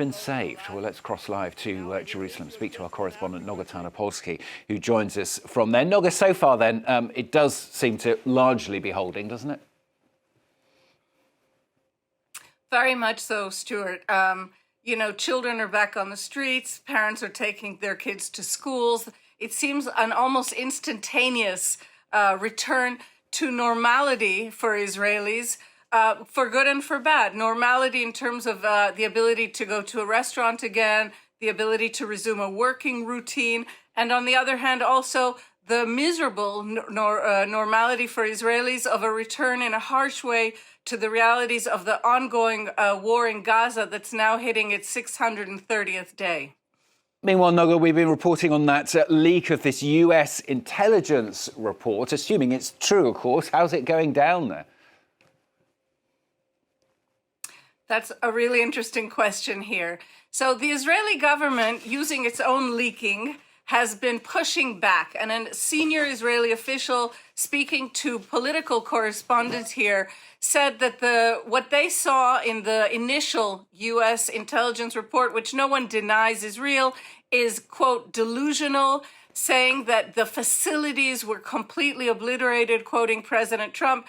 been saved? Well, let's cross live to Jerusalem, speak to our correspondent Noga Tarnopolsky, who joins us from there. Noga, so far then, it does seem to largely be holding, doesn't it? Very much so, Stuart. You know, children are back on the streets, parents are taking their kids to schools. It seems an almost instantaneous return to normality for Israelis, for good and for bad. Normality in terms of the ability to go to a restaurant again, the ability to resume a working routine, and on the other hand, also the miserable normality for Israelis of a return in a harsh way to the realities of the ongoing war in Gaza that's now hitting its 630th day. Meanwhile, Noga, we've been reporting on that leak of this US intelligence report, assuming it's true, of course. How's it going down there? That's a really interesting question here. So the Israeli government, using its own leaking, has been pushing back. And a senior Israeli official speaking to political correspondents here said that what they saw in the initial US intelligence report, which no one denies is real, is, quote, delusional, saying that the facilities were completely obliterated, quoting President Trump.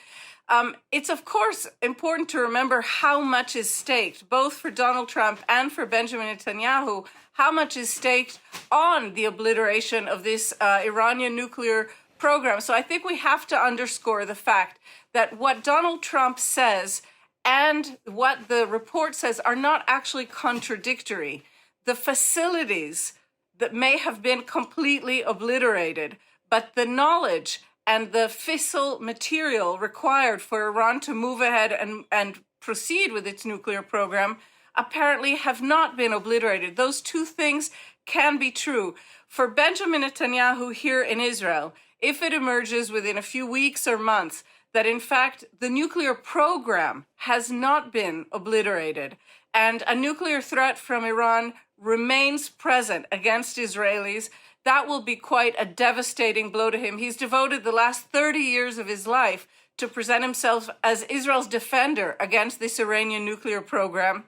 It's, of course, important to remember how much is staked, both for Donald Trump and for Benjamin Netanyahu, how much is staked on the obliteration of this Iranian nuclear program. So I think we have to underscore the fact that what Donald Trump says and what the report says are not actually contradictory. The facilities that may have been completely obliterated, but the knowledge and the fissile material required for Iran to move ahead and proceed with its nuclear program apparently have not been obliterated. Those two things can be true. For Benjamin Netanyahu here in Israel, if it emerges within a few weeks or months that in fact the nuclear program has not been obliterated and a nuclear threat from Iran remains present against Israelis, that will be quite a devastating blow to him. He's devoted the last 30 years of his life to present himself as Israel's defender against this Iranian nuclear program.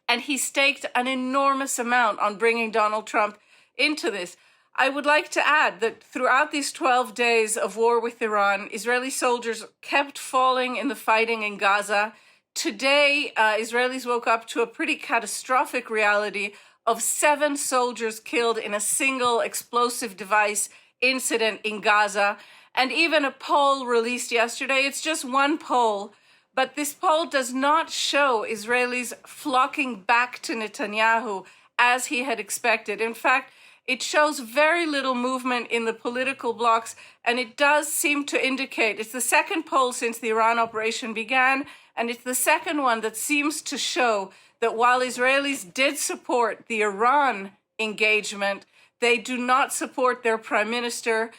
And he staked an enormous amount on bringing Donald Trump into this. I would like to add that throughout these 12 days of war with Iran, Israeli soldiers kept falling in the fighting in Gaza. Today, Israelis woke up to a pretty catastrophic reality of 7 soldiers killed in a single explosive device incident in Gaza. And even a poll released yesterday, it's just one poll, but this poll does not show Israelis flocking back to Netanyahu as he had expected. In fact, it shows very little movement in the political blocs, and it does seem to indicate, it's the second poll since the Iran operation began, and it's the second one that seems to show that while Israelis did support the Iran engagement, they do not support their prime minister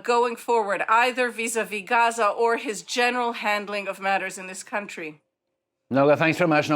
going forward, either vis-a-vis Gaza or his general handling of matters in this country. Noga, thanks very much.